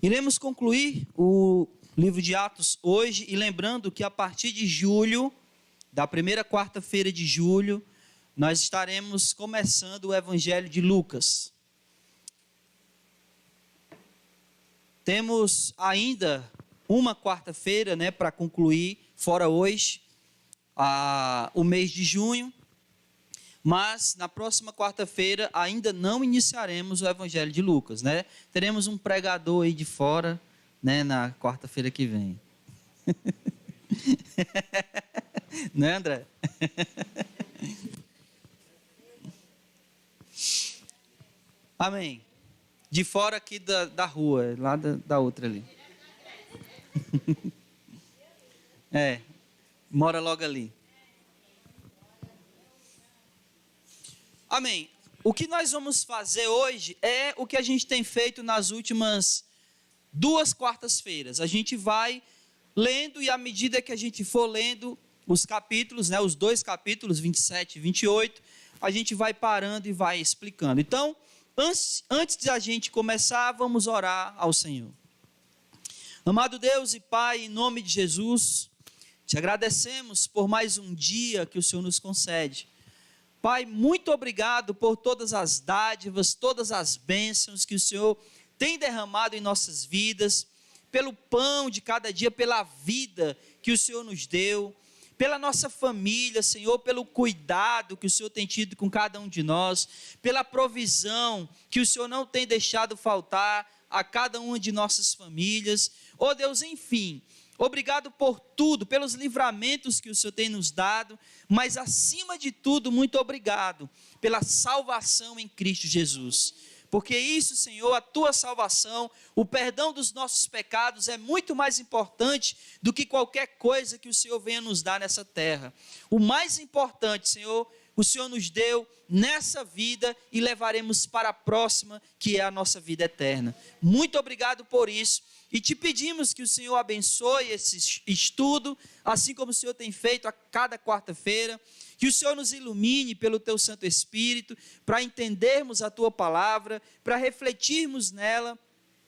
Iremos concluir o livro de Atos hoje e lembrando que a partir de julho, da primeira quarta-feira de julho, nós estaremos começando o Evangelho de Lucas. Temos ainda uma quarta-feira, para concluir, fora hoje, o mês de junho, mas na próxima quarta-feira ainda não iniciaremos o Evangelho de Lucas, Teremos um pregador aí de fora, na quarta-feira que vem. Não é, André? Amém. De fora aqui da rua, lá da outra ali. Mora logo ali. Amém. O que nós vamos fazer hoje é o que a gente tem feito nas últimas 2 quartas-feiras. A gente vai lendo e à medida que a gente for lendo os capítulos, os 2 capítulos, 27 e 28, a gente vai parando e vai explicando. Então, antes de a gente começar, vamos orar ao Senhor. Amado Deus e Pai, em nome de Jesus, te agradecemos por mais um dia que o Senhor nos concede. Pai, muito obrigado por todas as dádivas, todas as bênçãos que o Senhor tem derramado em nossas vidas, pelo pão de cada dia, pela vida que o Senhor nos deu, pela nossa família, Senhor, pelo cuidado que o Senhor tem tido com cada um de nós, pela provisão que o Senhor não tem deixado faltar a cada uma de nossas famílias. Oh Deus, enfim, obrigado por tudo, pelos livramentos que o Senhor tem nos dado, mas acima de tudo, muito obrigado pela salvação em Cristo Jesus. Porque isso, Senhor, a tua salvação, o perdão dos nossos pecados é muito mais importante do que qualquer coisa que o Senhor venha nos dar nessa terra. O mais importante, Senhor, o Senhor nos deu nessa vida e levaremos para a próxima, que é a nossa vida eterna. Muito obrigado por isso. E te pedimos que o Senhor abençoe esse estudo, assim como o Senhor tem feito a cada quarta-feira, que o Senhor nos ilumine pelo teu Santo Espírito, para entendermos a tua palavra, para refletirmos nela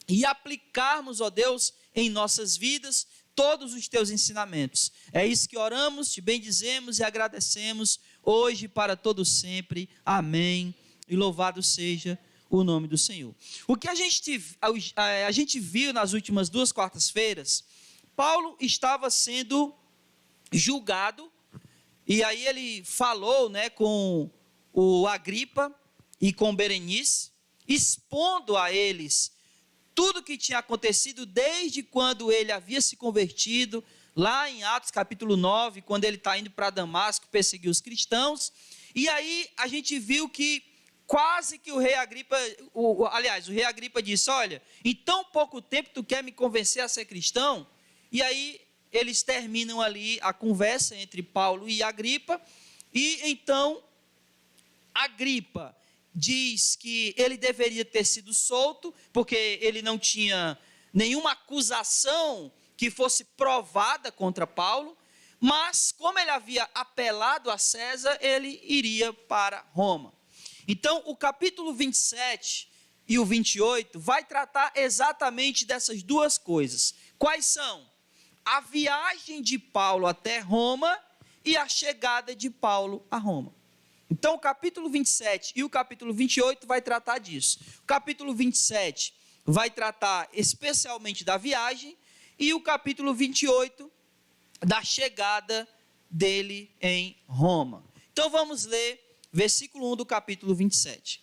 e aplicarmos, ó Deus, em nossas vidas, todos os teus ensinamentos. É isso que oramos, te bendizemos e agradecemos, hoje e para todo sempre. Amém. E louvado seja o nome do Senhor. O que a gente viu nas últimas 2 quartas-feiras, Paulo estava sendo julgado, e aí ele falou, com o Agripa e com Berenice, expondo a eles tudo o que tinha acontecido desde quando ele havia se convertido, lá em Atos capítulo 9, quando ele está indo para Damasco perseguir os cristãos. E aí a gente viu que quase que o rei Agripa, o rei Agripa disse: olha, em tão pouco tempo tu quer me convencer a ser cristão? E aí eles terminam ali a conversa entre Paulo e Agripa, e então Agripa diz que ele deveria ter sido solto, porque ele não tinha nenhuma acusação que fosse provada contra Paulo, mas como ele havia apelado a César, ele iria para Roma. Então o capítulo 27 e o 28 vai tratar exatamente dessas 2 coisas. Quais são? A viagem de Paulo até Roma e a chegada de Paulo a Roma. Então o capítulo 27 e o capítulo 28 vai tratar disso. O capítulo 27 vai tratar especialmente da viagem e o capítulo 28 da chegada dele em Roma. Então vamos ler versículo 1 do capítulo 27.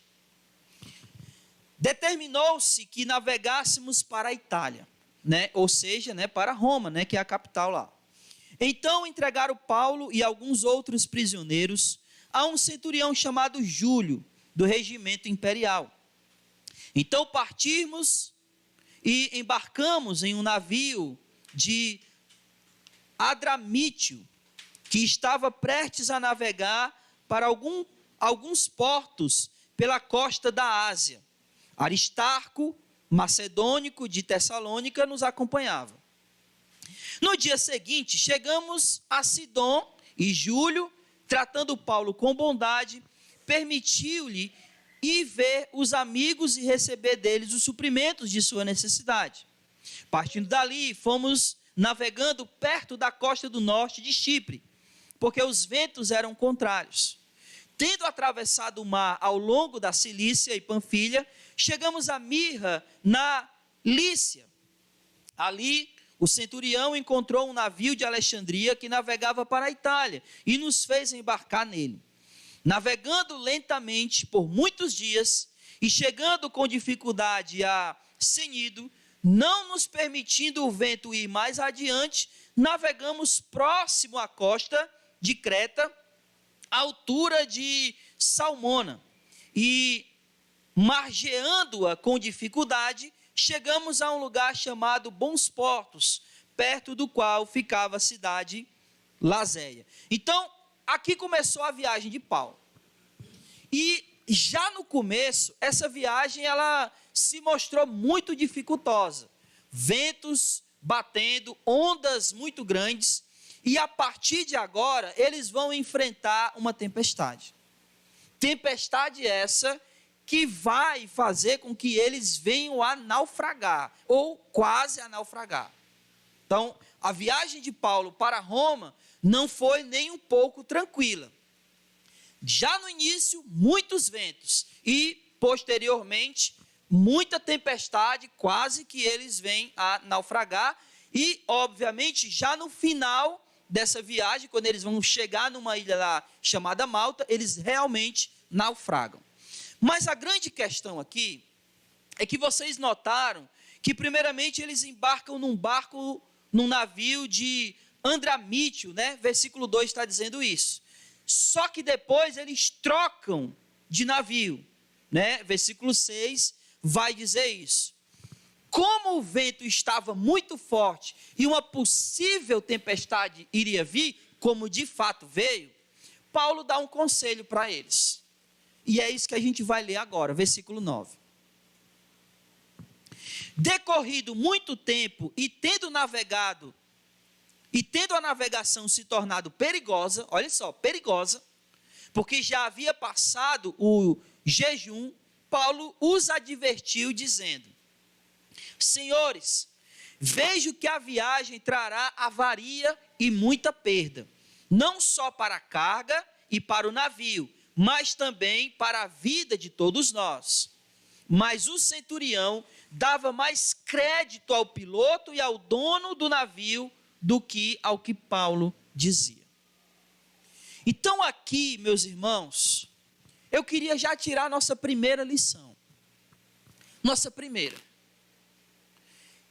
Determinou-se que navegássemos para a Itália, ou seja, para Roma, que é a capital lá. Então entregaram Paulo e alguns outros prisioneiros a um centurião chamado Júlio, do regimento imperial. Então partimos e embarcamos em um navio de Adramítio, que estava prestes a navegar para alguns portos pela costa da Ásia. Aristarco, macedônico de Tessalônica, nos acompanhava. No dia seguinte, chegamos a Sidom e Júlio, tratando Paulo com bondade, permitiu-lhe ir ver os amigos e receber deles os suprimentos de sua necessidade. Partindo dali, fomos navegando perto da costa do norte de Chipre, porque os ventos eram contrários. Tendo atravessado o mar ao longo da Cilícia e Panfilha, chegamos a Mirra, na Lícia. Ali, o centurião encontrou um navio de Alexandria que navegava para a Itália e nos fez embarcar nele. Navegando lentamente por muitos dias e chegando com dificuldade a Cnido, não nos permitindo o vento ir mais adiante, navegamos próximo à costa de Creta, à altura de Salmona, e margeando-a com dificuldade, chegamos a um lugar chamado Bons Portos, perto do qual ficava a cidade Lazéia. Então, aqui começou a viagem de Paulo. E já no começo, essa viagem ela se mostrou muito dificultosa. Ventos batendo, ondas muito grandes, e a partir de agora, eles vão enfrentar uma tempestade. Tempestade essa que vai fazer com que eles venham a naufragar, ou quase a naufragar. Então, a viagem de Paulo para Roma não foi nem um pouco tranquila. Já no início, muitos ventos, e posteriormente, muita tempestade, quase que eles vêm a naufragar, e obviamente, já no final dessa viagem, quando eles vão chegar numa ilha lá chamada Malta, eles realmente naufragam. Mas a grande questão aqui é que vocês notaram que primeiramente eles embarcam num navio de Andramítio, né? Versículo 2 está dizendo isso. Só que depois eles trocam de navio, né? Versículo 6 vai dizer isso. Como o vento estava muito forte e uma possível tempestade iria vir, como de fato veio, Paulo dá um conselho para eles. E é isso que a gente vai ler agora, versículo 9. Decorrido muito tempo e tendo a navegação se tornado perigosa, olha só, perigosa, porque já havia passado o jejum, Paulo os advertiu dizendo: Senhores, vejo que a viagem trará avaria e muita perda, não só para a carga e para o navio, mas também para a vida de todos nós. Mas o centurião dava mais crédito ao piloto e ao dono do navio do que ao que Paulo dizia. Então aqui, meus irmãos, eu queria já tirar nossa primeira lição. Nossa primeira.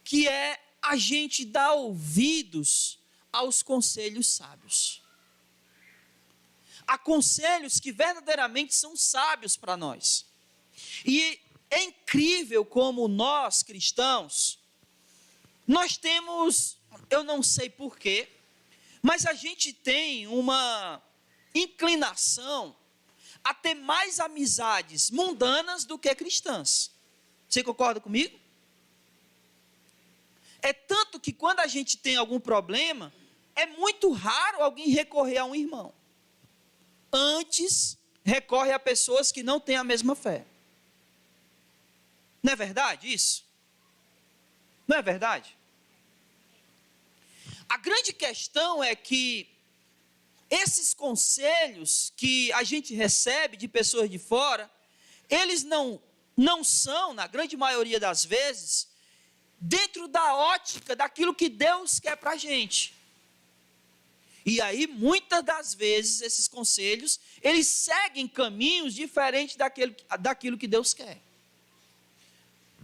Que é a gente dar ouvidos aos conselhos sábios. Há conselhos que verdadeiramente são sábios para nós. E é incrível como nós, cristãos, nós temos, eu não sei porquê, mas a gente tem uma inclinação a ter mais amizades mundanas do que cristãs. Você concorda comigo? É tanto que quando a gente tem algum problema, é muito raro alguém recorrer a um irmão. Antes, recorre a pessoas que não têm a mesma fé. Não é verdade isso? Não é verdade? A grande questão é que esses conselhos que a gente recebe de pessoas de fora, eles não são, na grande maioria das vezes, dentro da ótica daquilo que Deus quer para a gente. E aí, muitas das vezes, esses conselhos, eles seguem caminhos diferentes daquilo que Deus quer.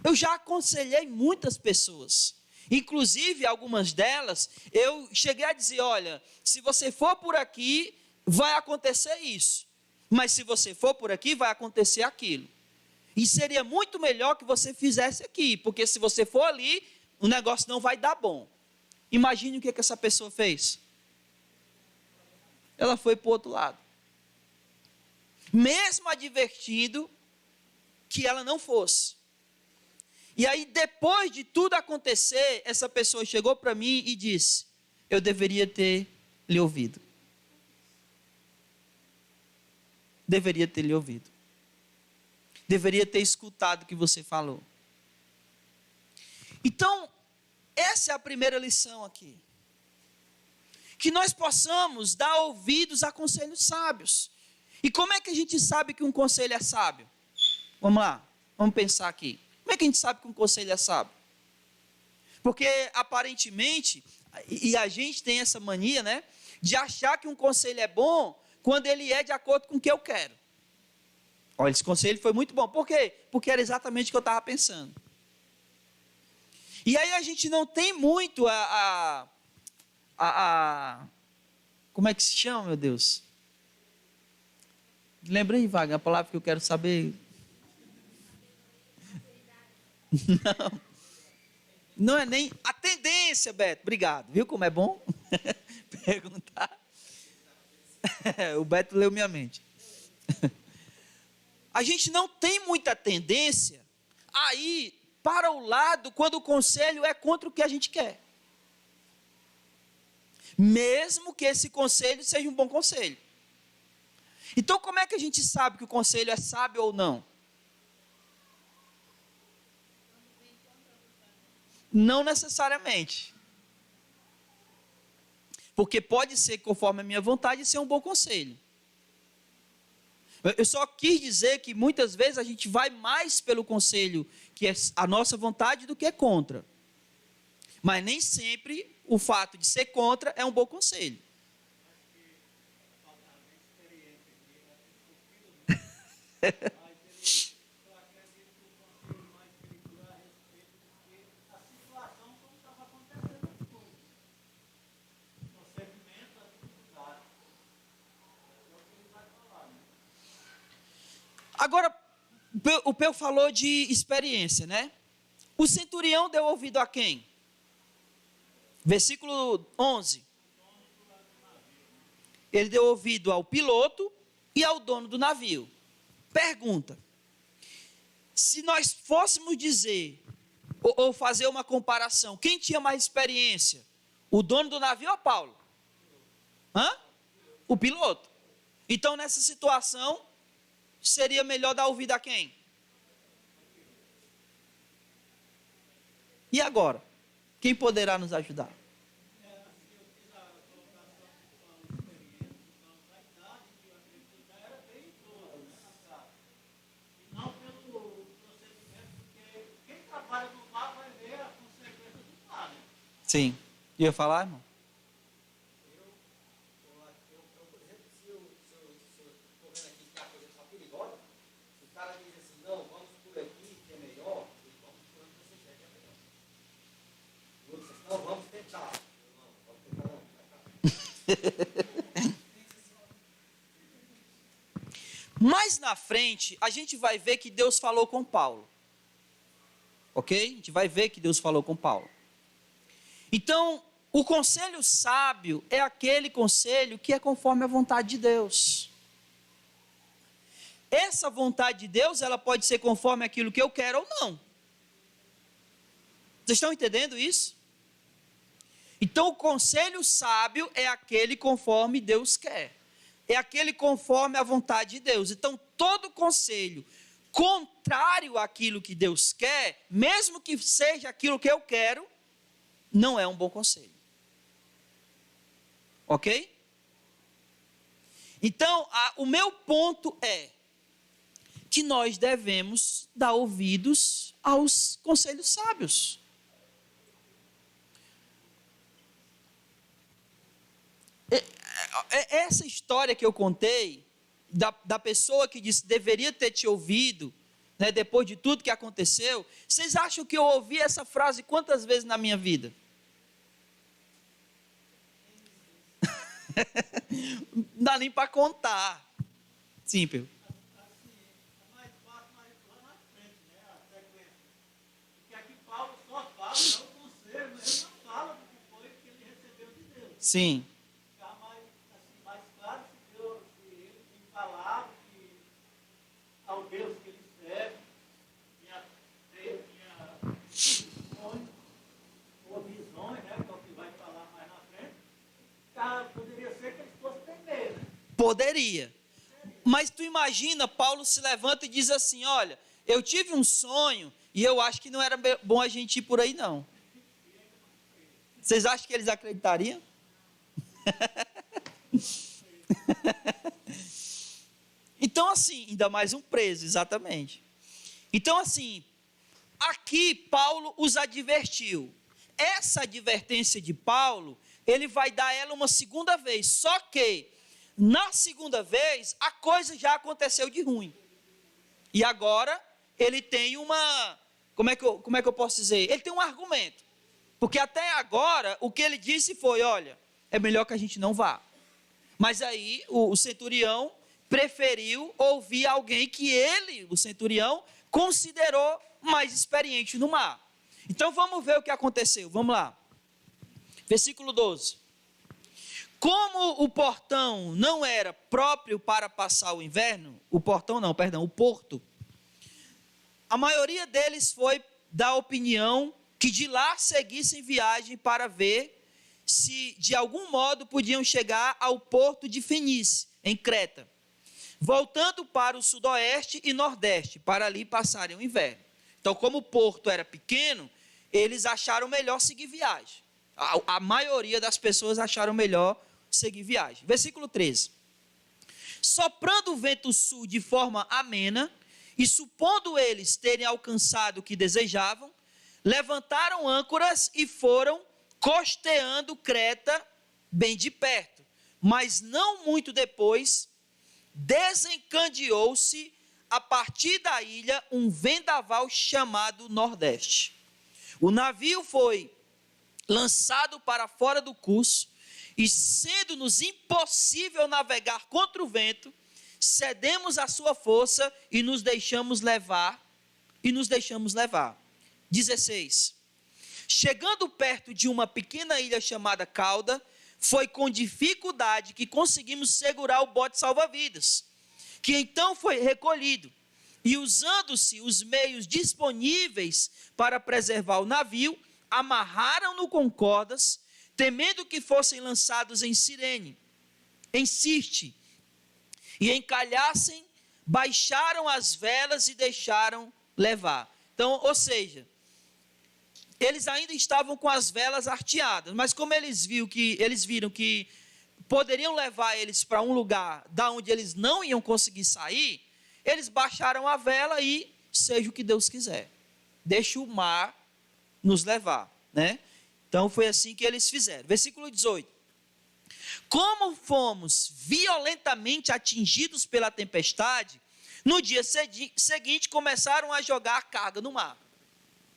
Eu já aconselhei muitas pessoas, inclusive algumas delas, eu cheguei a dizer, olha, se você for por aqui, vai acontecer isso. Mas se você for por aqui, vai acontecer aquilo. E seria muito melhor que você fizesse aqui, porque se você for ali, o negócio não vai dar bom. Imagine o que essa pessoa fez. Ela foi para o outro lado. Mesmo advertindo que ela não fosse. E aí, depois de tudo acontecer, essa pessoa chegou para mim e disse: eu deveria ter lhe ouvido. Deveria ter lhe ouvido. Deveria ter escutado o que você falou. Então, Essa é a primeira lição aqui. Que nós possamos dar ouvidos a conselhos sábios. E como é que a gente sabe que um conselho é sábio? Vamos lá, vamos pensar aqui. Como é que a gente sabe que um conselho é sábio? Porque aparentemente, e a gente tem essa mania, né, de achar que um conselho é bom quando ele é de acordo com o que eu quero. Olha, esse conselho foi muito bom. Por quê? Porque era exatamente o que eu estava pensando. E aí a gente não tem muito como é que se chama, meu Deus? Lembra aí, Wagner, a palavra que eu quero saber. Não é nem a tendência, Beto. Obrigado. Viu como é bom perguntar? O Beto leu minha mente. A gente não tem muita tendência a ir para o lado quando o conselho é contra o que a gente quer. Mesmo que esse conselho seja um bom conselho. Então, como é que a gente sabe que o conselho é sábio ou não? Não necessariamente. Porque pode ser, conforme a minha vontade, ser um bom conselho. Eu só quis dizer que muitas vezes a gente vai mais pelo conselho que é a nossa vontade do que contra. Mas nem sempre o fato de ser contra é um bom conselho. Agora, o Peu falou de experiência, né? O centurião deu ouvido a quem? Versículo 11. Ele deu ouvido ao piloto e ao dono do navio. Pergunta: se nós fôssemos dizer, ou fazer uma comparação, quem tinha mais experiência? O dono do navio ou Paulo? O piloto. Então, nessa situação, seria melhor dar ouvido a quem? E agora? Quem poderá nos ajudar? Sim. Ia falar, irmão? Mais na frente, a gente vai ver que Deus falou com Paulo. Ok? A gente vai ver que Deus falou com Paulo. Então, o conselho sábio é aquele conselho que é conforme a vontade de Deus. Essa vontade de Deus, ela pode ser conforme aquilo que eu quero ou não. Vocês estão entendendo isso? Então, o conselho sábio é aquele conforme Deus quer. É aquele conforme a vontade de Deus. Então, todo conselho contrário àquilo que Deus quer, mesmo que seja aquilo que eu quero, não é um bom conselho. Ok? Então, o meu ponto é que nós devemos dar ouvidos aos conselhos sábios. Essa história que eu contei, da pessoa que disse deveria ter te ouvido, né, depois de tudo que aconteceu, vocês acham que eu ouvi essa frase quantas vezes na minha vida? Não dá nem para contar. Sim, Pedro. Sim. Poderia. Mas tu imagina, Paulo se levanta e diz assim: olha, eu tive um sonho e eu acho que não era bom a gente ir por aí não. Vocês acham que eles acreditariam? Então, assim, ainda mais um preso, exatamente. Então, assim, aqui Paulo os advertiu. Essa advertência de Paulo, ele vai dar ela uma segunda vez. Só que, na segunda vez, a coisa já aconteceu de ruim. E agora, ele tem uma... Como é que eu posso dizer? Ele tem um argumento. Porque até agora, o que ele disse foi, olha, é melhor que a gente não vá. Mas aí, o centurião preferiu ouvir alguém que ele, o centurião, considerou mais experiente no mar. Então, vamos ver o que aconteceu. Vamos lá. Versículo 12. Como o portão não era próprio para passar o inverno, o porto, a maioria deles foi da opinião que de lá seguissem viagem para ver se de algum modo podiam chegar ao porto de Fenice, em Creta, voltando para o sudoeste e nordeste, para ali passarem o inverno. Então, como o porto era pequeno, eles acharam melhor seguir viagem. A maioria das pessoas acharam melhor seguir viagem. Versículo 13. Soprando o vento sul de forma amena, e supondo eles terem alcançado o que desejavam, levantaram âncoras e foram costeando Creta bem de perto. Mas não muito depois, desencadeou-se a partir da ilha um vendaval chamado Nordeste. O navio foi lançado para fora do curso e, sendo-nos impossível navegar contra o vento, cedemos à sua força e nos deixamos levar. 16. Chegando perto de uma pequena ilha chamada Cauda, foi com dificuldade que conseguimos segurar o bote salva-vidas, que então foi recolhido, e usando-se os meios disponíveis para preservar o navio, amarraram-no com cordas, temendo que fossem lançados em Cirene, em Sirte, e encalhassem, baixaram as velas e deixaram levar. Então, ou seja, eles ainda estavam com as velas arteadas, mas como eles viram que poderiam levar eles para um lugar da onde eles não iam conseguir sair, eles baixaram a vela e seja o que Deus quiser. Deixa o mar nos levar, né? Então foi assim que eles fizeram. Versículo 18. Como fomos violentamente atingidos pela tempestade, no dia seguinte começaram a jogar a carga no mar,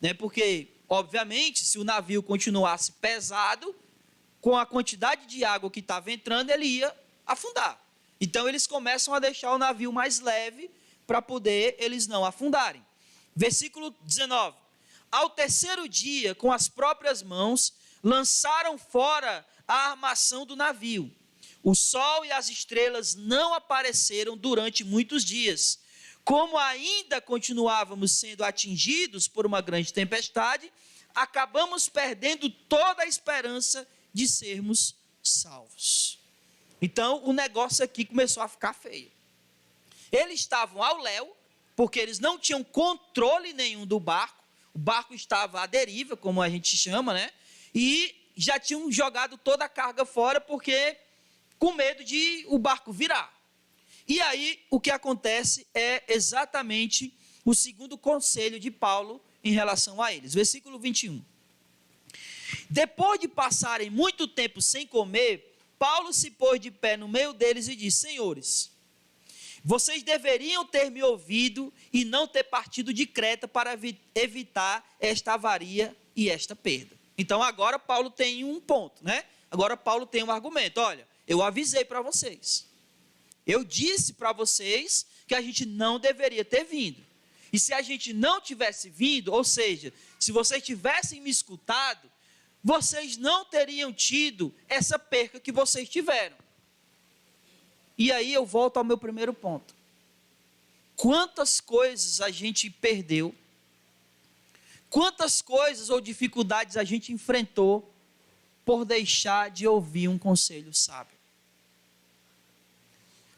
né? Porque, obviamente, se o navio continuasse pesado, com a quantidade de água que estava entrando, ele ia afundar. Então, eles começam a deixar o navio mais leve para poder eles não afundarem. Versículo 19. Ao terceiro dia, com as próprias mãos, lançaram fora a armação do navio. O sol e as estrelas não apareceram durante muitos dias. Como ainda continuávamos sendo atingidos por uma grande tempestade, acabamos perdendo toda a esperança de sermos salvos. Então, o negócio aqui começou a ficar feio. Eles estavam ao léu, porque eles não tinham controle nenhum do barco. O barco estava à deriva, como a gente chama, né? E já tinham jogado toda a carga fora, porque com medo de o barco virar. E aí, o que acontece é exatamente o segundo conselho de Paulo em relação a eles. Versículo 21. Depois de passarem muito tempo sem comer, Paulo se pôs de pé no meio deles e disse: Senhores, vocês deveriam ter me ouvido e não ter partido de Creta para evitar esta avaria e esta perda. Então agora Paulo tem um ponto, né? Agora Paulo tem um argumento. Olha, eu avisei para vocês. Eu disse para vocês que a gente não deveria ter vindo. E se a gente não tivesse vindo, ou seja, se vocês tivessem me escutado, vocês não teriam tido essa perca que vocês tiveram. E aí eu volto ao meu primeiro ponto. Quantas coisas a gente perdeu, quantas coisas ou dificuldades a gente enfrentou por deixar de ouvir um conselho sábio.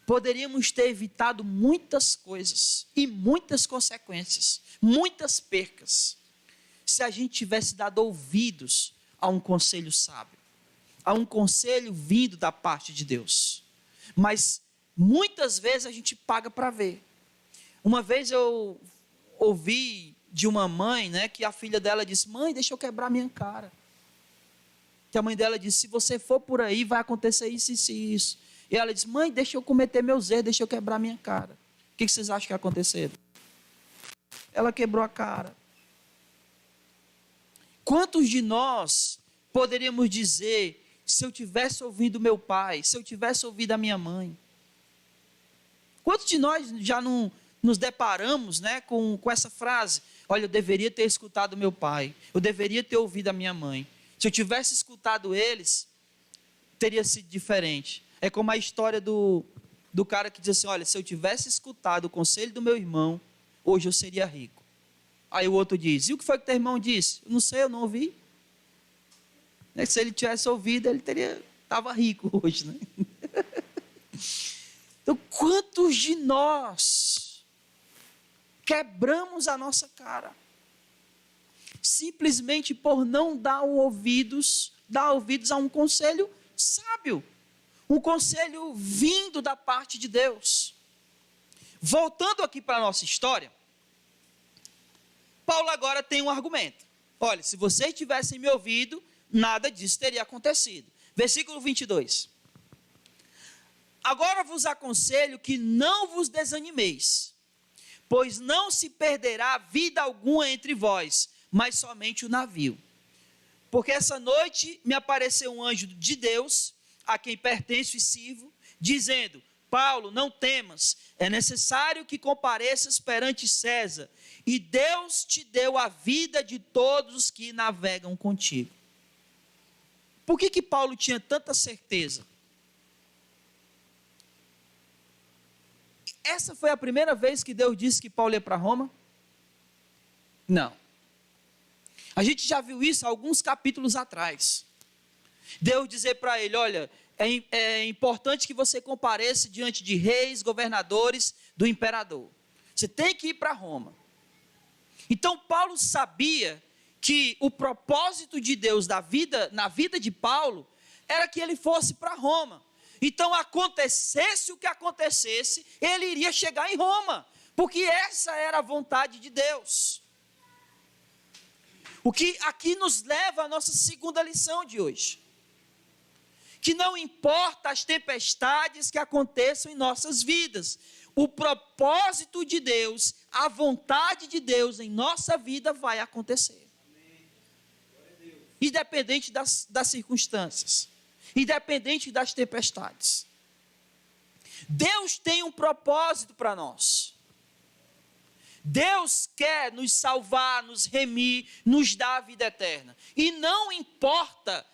Poderíamos ter evitado muitas coisas e muitas consequências, muitas percas, se a gente tivesse dado ouvidos a um conselho sábio, a um conselho vindo da parte de Deus. Mas muitas vezes a gente paga para ver. Uma vez eu ouvi de uma mãe, né, que a filha dela disse: mãe, deixa eu quebrar minha cara. Que a mãe dela disse: se você for por aí, vai acontecer isso, isso e isso. E ela disse: mãe, deixa eu cometer meus erros, deixa eu quebrar minha cara. O que vocês acham que ia acontecer? Ela quebrou a cara. Quantos de nós poderíamos dizer: se eu tivesse ouvido meu pai, se eu tivesse ouvido a minha mãe? Quantos de nós já não nos deparamos, né, com essa frase: olha, eu deveria ter escutado meu pai, eu deveria ter ouvido a minha mãe. Se eu tivesse escutado eles, teria sido diferente. É como a história do cara que diz assim: olha, se eu tivesse escutado o conselho do meu irmão, hoje eu seria rico. Aí o outro diz: e o que foi que teu irmão disse? Eu não sei, eu não ouvi. Se ele tivesse ouvido, ele estava rico hoje, né? Então, quantos de nós quebramos a nossa cara simplesmente por não dar ouvidos a um conselho sábio, um conselho vindo da parte de Deus? Voltando aqui para a nossa história, Paulo agora tem um argumento. Olha, se vocês tivessem me ouvido, nada disso teria acontecido. Versículo 22. Agora vos aconselho que não vos desanimeis, pois não se perderá vida alguma entre vós, mas somente o navio. Porque essa noite me apareceu um anjo de Deus, a quem pertenço e sirvo, dizendo: Paulo, não temas, é necessário que compareças perante César, e Deus te deu a vida de todos os que navegam contigo. Por que Paulo tinha tanta certeza? Essa foi a primeira vez que Deus disse que Paulo ia para Roma? Não. A gente já viu isso alguns capítulos atrás. Deus dizer para ele: olha, é importante que você compareça diante de reis, governadores, do imperador. Você tem que ir para Roma. Então Paulo sabia que o propósito de Deus na vida de Paulo era que ele fosse para Roma. Então, acontecesse o que acontecesse, ele iria chegar em Roma, porque essa era a vontade de Deus. O que aqui nos leva à nossa segunda lição de hoje: que não importa as tempestades que aconteçam em nossas vidas, o propósito de Deus, a vontade de Deus em nossa vida vai acontecer. Independente das circunstâncias, independente das tempestades. Deus tem um propósito para nós. Deus quer nos salvar, nos remir, nos dar a vida eterna. E não importa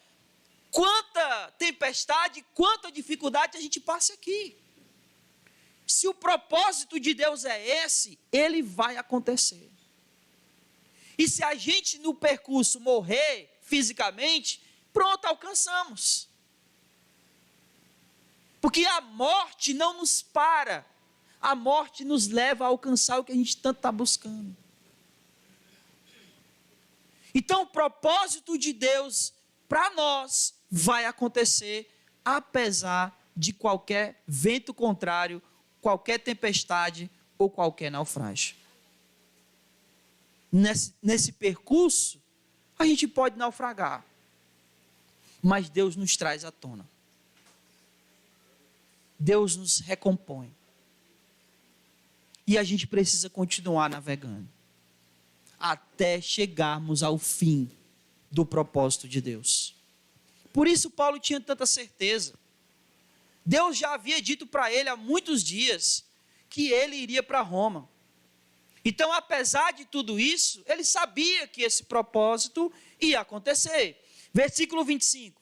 quanta tempestade, quanta dificuldade a gente passe aqui. Se o propósito de Deus é esse, ele vai acontecer. E se a gente no percurso morrer fisicamente, pronto, alcançamos. Porque a morte não nos para, a morte nos leva a alcançar o que a gente tanto está buscando. Então o propósito de Deus para nós vai acontecer, apesar de qualquer vento contrário, qualquer tempestade ou qualquer naufrágio. Nesse percurso, a gente pode naufragar, mas Deus nos traz à tona. Deus nos recompõe. E a gente precisa continuar navegando, até chegarmos ao fim do propósito de Deus. Por isso Paulo tinha tanta certeza. Deus já havia dito para ele há muitos dias que ele iria para Roma. Então, apesar de tudo isso, ele sabia que esse propósito ia acontecer. Versículo 25.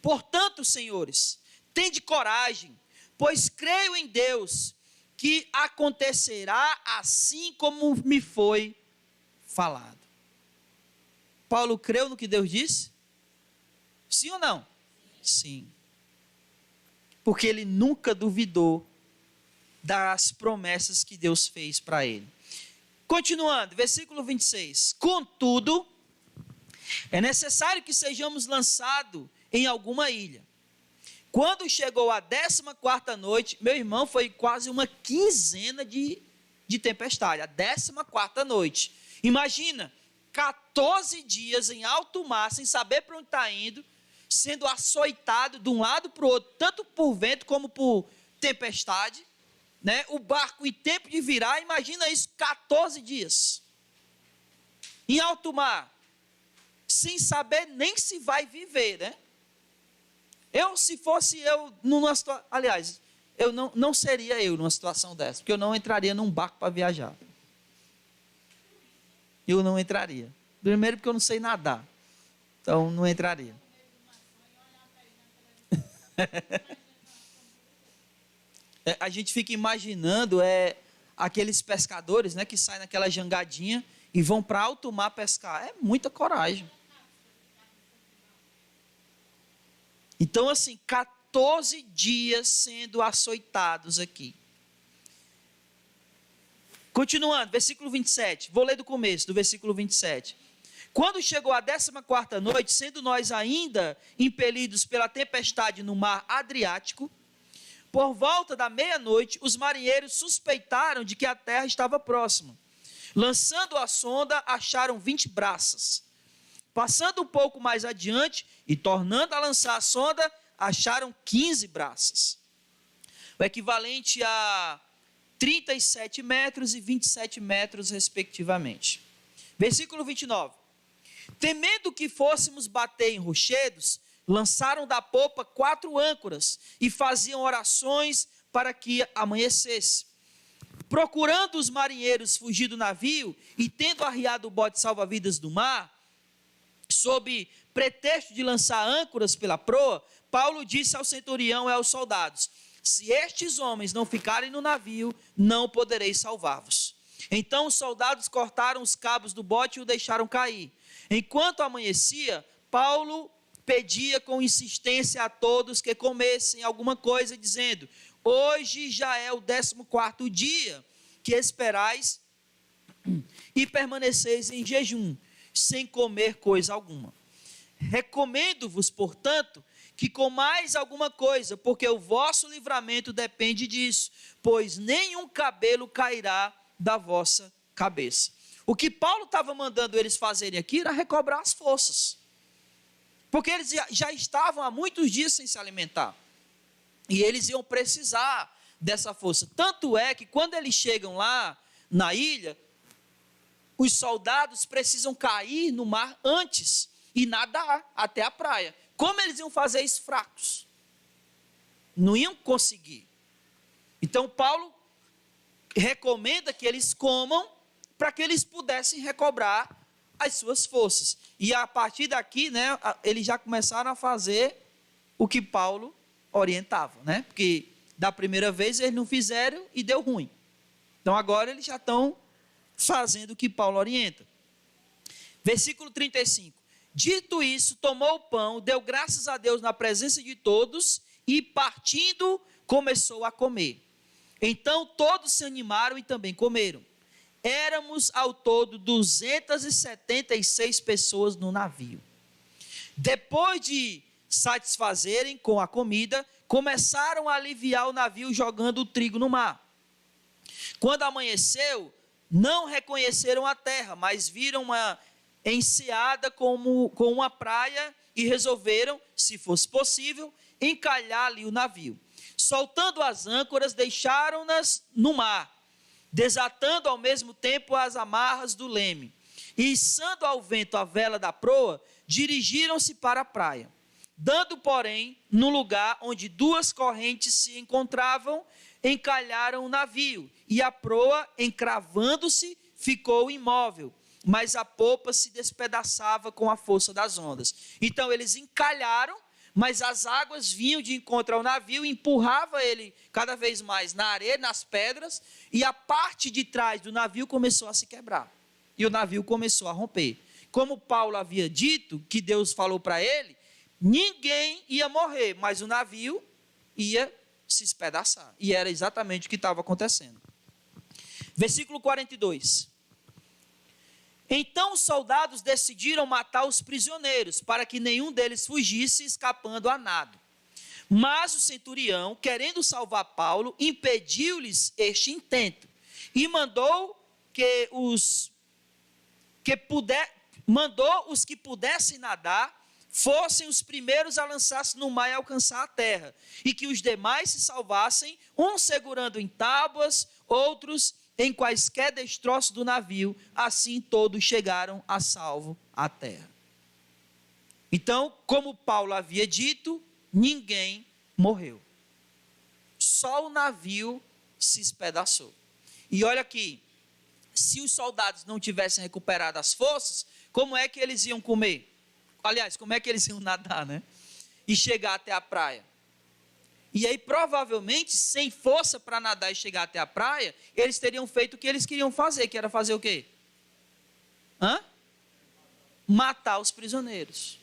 Portanto, senhores, tende coragem, pois creio em Deus, que acontecerá assim como me foi falado. Paulo creu no que Deus disse? Sim ou não? Sim. Porque ele nunca duvidou das promessas que Deus fez para ele. Continuando, versículo 26. Contudo, É necessário que sejamos lançados em alguma ilha. Quando chegou a 14ª noite, meu irmão, foi quase uma quinzena de tempestade, a 14ª noite. Imagina, 14 dias em alto mar, sem saber para onde está indo, sendo açoitado de um lado para o outro, tanto por vento como por tempestade, né? O barco em tempo de virar, imagina isso, 14 dias. Em alto mar, sem saber nem se vai viver, né? Se fosse eu numa situação, aliás, eu não seria eu numa situação dessa, porque eu não entraria num barco para viajar. Eu não entraria. Primeiro porque eu não sei nadar. Então não entraria. A gente fica imaginando aqueles pescadores, né, que saem naquela jangadinha e vão para alto mar pescar. É muita coragem. Então, assim, 14 dias sendo açoitados aqui. Continuando, versículo 27. Vou ler do começo, do versículo 27. Quando chegou a 14ª noite, sendo nós ainda impelidos pela tempestade no mar Adriático, por volta da meia-noite, os marinheiros suspeitaram de que a terra estava próxima. Lançando a sonda, acharam 20 braças. Passando um pouco mais adiante e tornando a lançar a sonda, acharam 15 braças. O equivalente a 37 metros e 27 metros, respectivamente. Versículo 29. Temendo que fôssemos bater em rochedos, lançaram da popa 4 âncoras e faziam orações para que amanhecesse. Procurando os marinheiros fugir do navio e tendo arriado o bote salva-vidas do mar, sob pretexto de lançar âncoras pela proa, Paulo disse ao centurião e aos soldados: se estes homens não ficarem no navio, não poderei salvar-vos. Então os soldados cortaram os cabos do bote e o deixaram cair. Enquanto amanhecia, Paulo pedia com insistência a todos que comessem alguma coisa, dizendo: hoje já é o 14º dia que esperais e permaneceis em jejum, sem comer coisa alguma. Recomendo-vos, portanto, que comais alguma coisa, porque o vosso livramento depende disso, pois nenhum cabelo cairá da vossa cabeça. O que Paulo estava mandando eles fazerem aqui era recobrar as forças, porque eles já estavam há muitos dias sem se alimentar, e eles iam precisar dessa força. Tanto é que quando eles chegam lá na ilha, os soldados precisam cair no mar antes e nadar até a praia. Como eles iam fazer isso fracos? Não iam conseguir. Então Paulo recomenda que eles comam para que eles pudessem recobrar as suas forças. E a partir daqui, né, eles já começaram a fazer o que Paulo orientava, né? Porque da primeira vez eles não fizeram e deu ruim. Então agora eles já estão fazendo o que Paulo orienta. Versículo 35. Dito isso, tomou o pão, deu graças a Deus na presença de todos e, partindo, começou a comer. Então todos se animaram e também comeram. Éramos ao todo 276 pessoas no navio. Depois de satisfazerem com a comida, começaram a aliviar o navio jogando o trigo no mar. Quando amanheceu, não reconheceram a terra, mas viram uma enseada com uma praia e resolveram, se fosse possível, encalhar ali o navio. Soltando as âncoras, deixaram-nas no mar, desatando ao mesmo tempo as amarras do leme. E içando ao vento a vela da proa, dirigiram-se para a praia. Dando, porém, no lugar onde 2 correntes se encontravam, encalharam o navio, e a proa, encravando-se, ficou imóvel, mas a popa se despedaçava com a força das ondas. Então eles encalharam, mas as águas vinham de encontro ao navio, empurrava ele cada vez mais na areia, nas pedras, e a parte de trás do navio começou a se quebrar, e o navio começou a romper. Como Paulo havia dito, que Deus falou para ele, ninguém ia morrer, mas o navio ia se espedaçar, e era exatamente o que estava acontecendo. Versículo 42. Então os soldados decidiram matar os prisioneiros, para que nenhum deles fugisse escapando a nado. Mas o centurião, querendo salvar Paulo, impediu-lhes este intento e mandou os que pudessem nadar fossem os primeiros a lançar-se no mar e alcançar a terra, e que os demais se salvassem, uns segurando em tábuas, outros em quaisquer destroços do navio. Assim todos chegaram a salvo à terra. Então, como Paulo havia dito, ninguém morreu. Só o navio se espedaçou. E olha aqui, se os soldados não tivessem recuperado as forças, como é que eles iam comer? Aliás, como é que eles iam nadar, né? E chegar até a praia? E aí, provavelmente, sem força para nadar e chegar até a praia, eles teriam feito o que eles queriam fazer, que era fazer o quê? Matar os prisioneiros.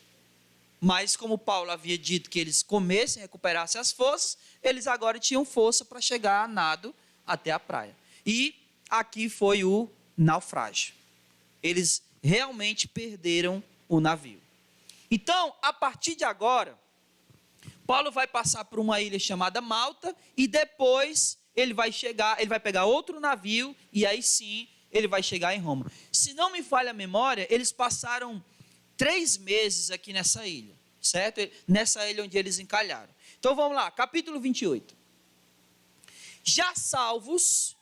Mas como Paulo havia dito que eles comessem, recuperassem as forças, eles agora tinham força para chegar a nado até a praia. E aqui foi o naufrágio. Eles realmente perderam o navio. Então, a partir de agora, Paulo vai passar por uma ilha chamada Malta e depois ele vai pegar outro navio e aí sim ele vai chegar em Roma. Se não me falha a memória, eles passaram 3 meses aqui nessa ilha, certo? Nessa ilha onde eles encalharam. Então vamos lá, capítulo 28. Já salvos,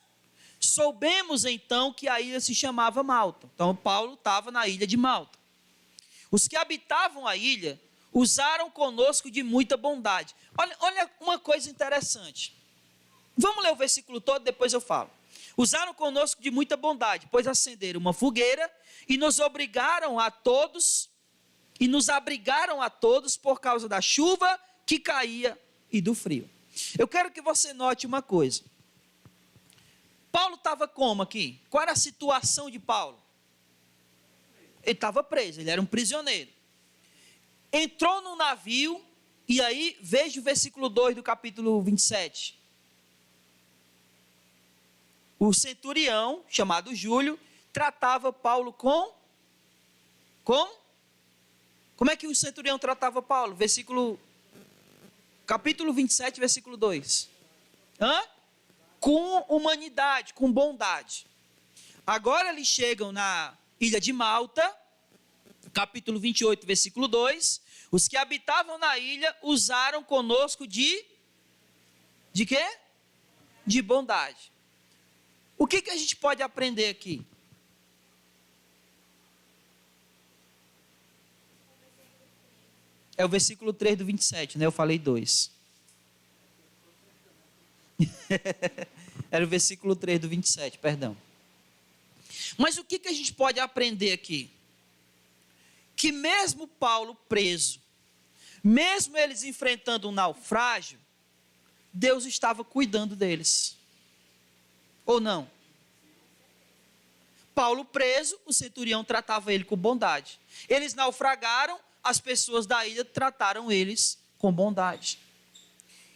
soubemos então que a ilha se chamava Malta. Então Paulo estava na ilha de Malta. Os que habitavam a ilha usaram conosco de muita bondade. Olha uma coisa interessante. Vamos ler o versículo todo, depois eu falo. Usaram conosco de muita bondade, pois acenderam uma fogueira e nos abrigaram a todos por causa da chuva que caía e do frio. Eu quero que você note uma coisa. Paulo estava como aqui? Qual era a situação de Paulo? Ele estava preso, ele era um prisioneiro. Entrou no navio, e aí veja o versículo 2 do capítulo 27. O centurião, chamado Júlio, tratava Paulo como é que o centurião tratava Paulo? Capítulo 27, versículo 2. Com humanidade, com bondade. Agora eles chegam na ilha de Malta, capítulo 28, versículo 2. Os que habitavam na ilha usaram conosco de quê? De bondade. O que a gente pode aprender aqui? É o versículo 3 do 27, né? Eu falei 2. Era o versículo 3 do 27, perdão. Mas o que a gente pode aprender aqui? Que mesmo Paulo preso, mesmo eles enfrentando um naufrágio, Deus estava cuidando deles. Ou não? Paulo preso, o centurião tratava ele com bondade. Eles naufragaram, as pessoas da ilha trataram eles com bondade.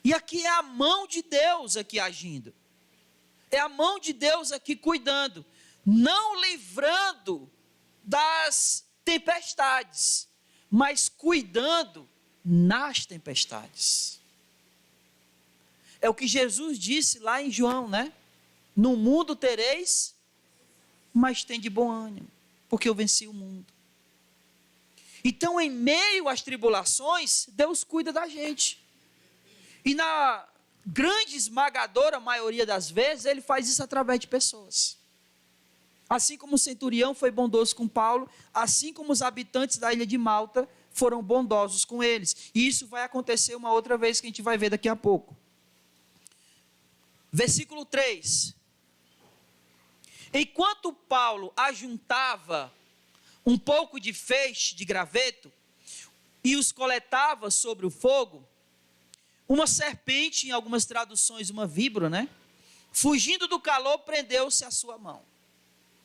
E aqui é a mão de Deus aqui agindo. É a mão de Deus aqui cuidando. Não livrando das tempestades, mas cuidando nas tempestades. É o que Jesus disse lá em João, né? No mundo tereis, mas tem de bom ânimo, porque eu venci o mundo. Então, em meio às tribulações, Deus cuida da gente. E na grande esmagadora maioria das vezes, Ele faz isso através de pessoas. Assim como o centurião foi bondoso com Paulo, assim como os habitantes da ilha de Malta foram bondosos com eles. E isso vai acontecer uma outra vez que a gente vai ver daqui a pouco. Versículo 3. Enquanto Paulo ajuntava um pouco de feixe de graveto e os coletava sobre o fogo, uma serpente, em algumas traduções uma víbora, né? Fugindo do calor, prendeu-se à sua mão.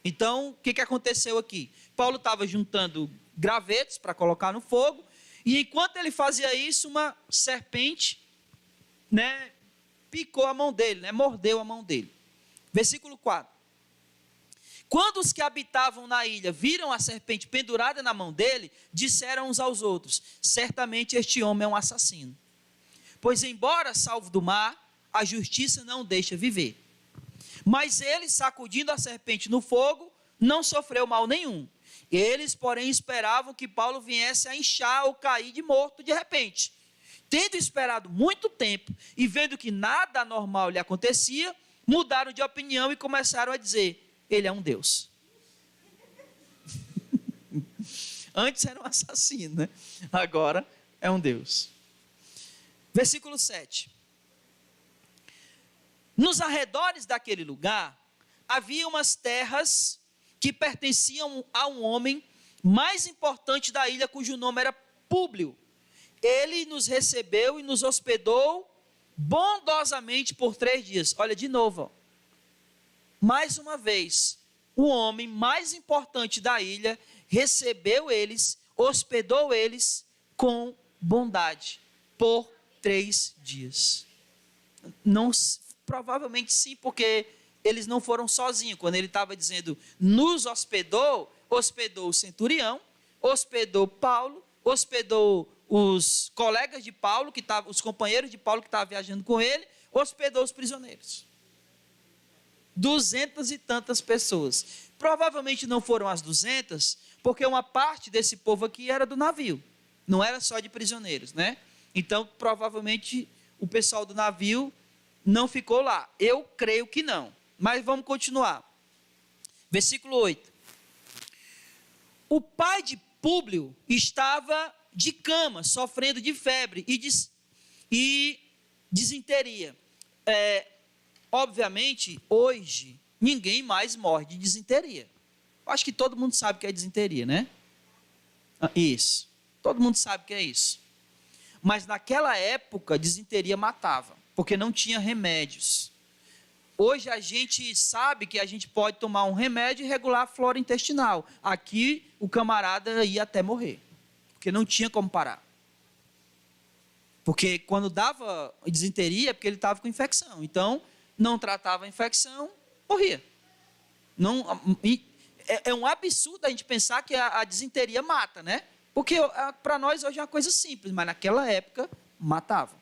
Então, o que aconteceu aqui? Paulo estava juntando gravetos para colocar no fogo, e enquanto ele fazia isso, uma serpente, né, picou a mão dele, né, mordeu a mão dele. Versículo 4. Quando os que habitavam na ilha viram a serpente pendurada na mão dele, disseram uns aos outros: certamente este homem é um assassino. Pois embora salvo do mar, a justiça não o deixa viver. Mas ele, sacudindo a serpente no fogo, não sofreu mal nenhum. Eles, porém, esperavam que Paulo viesse a inchar ou cair de morto de repente. Tendo esperado muito tempo e vendo que nada anormal lhe acontecia, mudaram de opinião e começaram a dizer: ele é um Deus. Antes era um assassino, né? Agora é um Deus. Versículo 7. Nos arredores daquele lugar, havia umas terras que pertenciam a um homem mais importante da ilha, cujo nome era Públio. Ele nos recebeu e nos hospedou bondosamente por 3 dias. Olha, de novo, ó. Mais uma vez, o homem mais importante da ilha recebeu eles, hospedou eles com bondade por 3 dias. Não, provavelmente sim, porque eles não foram sozinhos. Quando ele estava dizendo nos hospedou, hospedou o centurião, hospedou Paulo, hospedou os colegas de Paulo, os companheiros de Paulo que estavam viajando com ele, hospedou os prisioneiros. 200 e tantas pessoas. Provavelmente não foram as 200, porque uma parte desse povo aqui era do navio, não era só de prisioneiros, né? Então, provavelmente, o pessoal do navio não ficou lá. Eu creio que não. Mas vamos continuar. Versículo 8. O pai de Públio estava de cama, sofrendo de febre e disenteria. Obviamente, hoje, ninguém mais morre de disenteria. Eu acho que todo mundo sabe o que é disenteria, né? Isso. Todo mundo sabe o que é isso. Mas naquela época, disenteria matava, porque não tinha remédios. Hoje a gente sabe que a gente pode tomar um remédio e regular a flora intestinal. Aqui o camarada ia até morrer, porque não tinha como parar. Porque quando dava disenteria é porque ele estava com infecção. Então, não tratava a infecção, morria. É um absurdo a gente pensar que a disenteria mata, né? Porque para nós hoje é uma coisa simples, mas naquela época matava.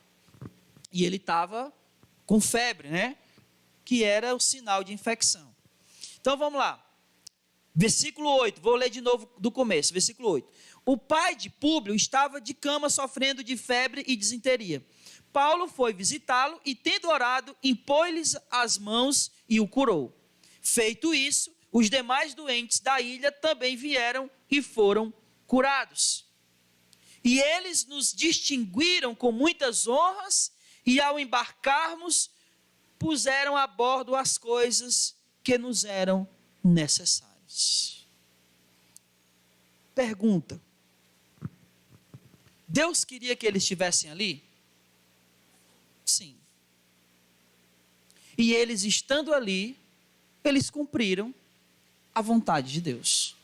E ele estava com febre, né? Que era o sinal de infecção. Então vamos lá. Versículo 8, vou ler de novo do começo. Versículo 8. O pai de Públio estava de cama sofrendo de febre e disenteria. Paulo foi visitá-lo e, tendo orado, impôs-lhes as mãos e o curou. Feito isso, os demais doentes da ilha também vieram e foram curados. E eles nos distinguiram com muitas honras e, ao embarcarmos, puseram a bordo as coisas que nos eram necessárias. Pergunta: Deus queria que eles estivessem ali? Sim. E eles estando ali, eles cumpriram a vontade de Deus.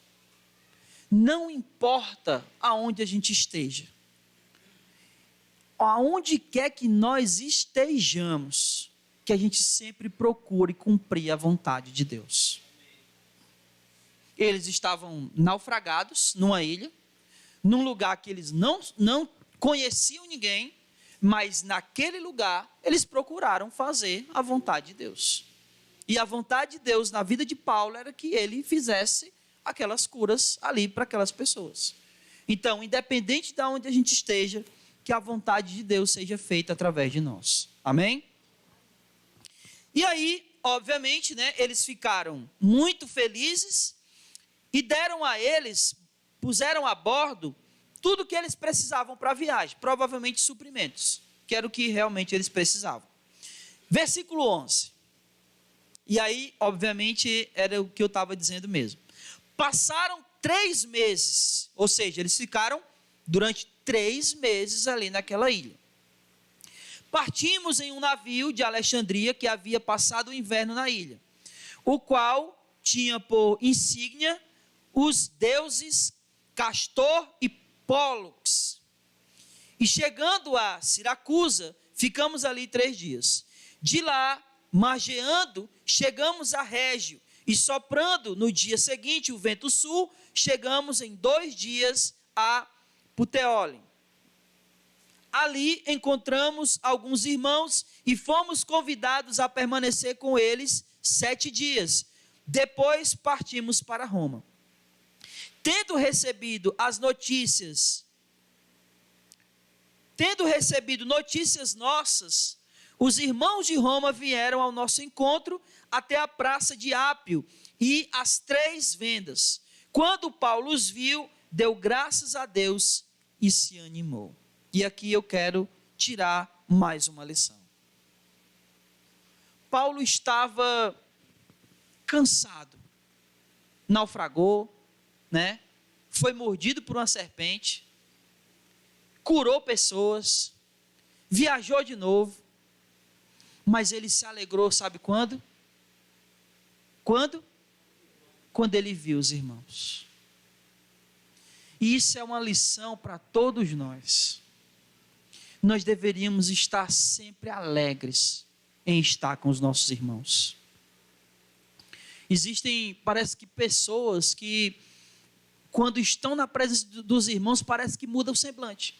Não importa aonde a gente esteja, aonde quer que nós estejamos, que a gente sempre procure cumprir a vontade de Deus. Eles estavam naufragados numa ilha, num lugar que eles não conheciam ninguém, mas naquele lugar eles procuraram fazer a vontade de Deus. E a vontade de Deus na vida de Paulo era que ele fizesse aquelas curas ali para aquelas pessoas. Então, independente de onde a gente esteja, que a vontade de Deus seja feita através de nós. Amém? E aí, obviamente, né, eles ficaram muito felizes e deram a eles, puseram a bordo tudo que eles precisavam para a viagem, provavelmente suprimentos, que era o que realmente eles precisavam. Versículo 11. E aí, obviamente, era o que eu estava dizendo mesmo. Passaram 3 meses, ou seja, eles ficaram durante 3 meses ali naquela ilha. Partimos em um navio de Alexandria que havia passado o inverno na ilha, o qual tinha por insígnia os deuses Castor e Pólux. E chegando a Siracusa, ficamos ali 3 dias. De lá, margeando, chegamos a Régio E soprando no dia seguinte o vento sul, chegamos em 2 dias a Puteoli. Ali encontramos alguns irmãos e fomos convidados a permanecer com eles 7 dias. Depois partimos para Roma. Tendo recebido notícias nossas, os irmãos de Roma vieram ao nosso encontro até a praça de Ápio e as 3 vendas. Quando Paulo os viu, deu graças a Deus e se animou. E aqui eu quero tirar mais uma lição. Paulo estava cansado, naufragou, né? Foi mordido por uma serpente, curou pessoas, viajou de novo, mas ele se alegrou, sabe quando? Quando? Quando ele viu os irmãos. E isso é uma lição para todos nós. Nós deveríamos estar sempre alegres em estar com os nossos irmãos. Existem, parece que pessoas que, quando estão na presença dos irmãos, parece que muda o semblante.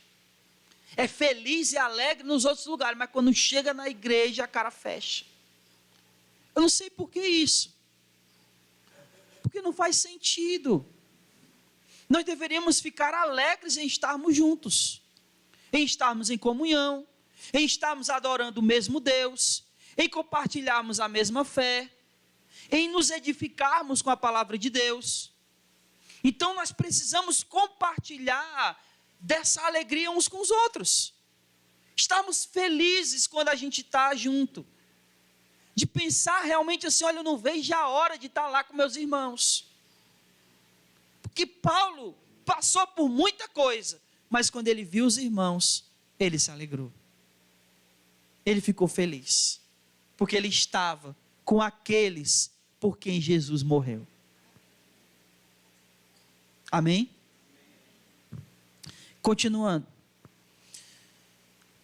É feliz e alegre nos outros lugares, mas quando chega na igreja, a cara fecha. Eu não sei por que isso. Porque não faz sentido. Nós deveríamos ficar alegres em estarmos juntos, em estarmos em comunhão, em estarmos adorando o mesmo Deus, em compartilharmos a mesma fé, em nos edificarmos com a palavra de Deus. Então nós precisamos compartilhar dessa alegria uns com os outros. Estarmos felizes quando a gente está junto. De pensar realmente assim, olha, eu não vejo a hora de estar lá com meus irmãos. Porque Paulo passou por muita coisa, mas quando ele viu os irmãos, ele se alegrou. Ele ficou feliz, porque ele estava com aqueles por quem Jesus morreu. Amém? Continuando.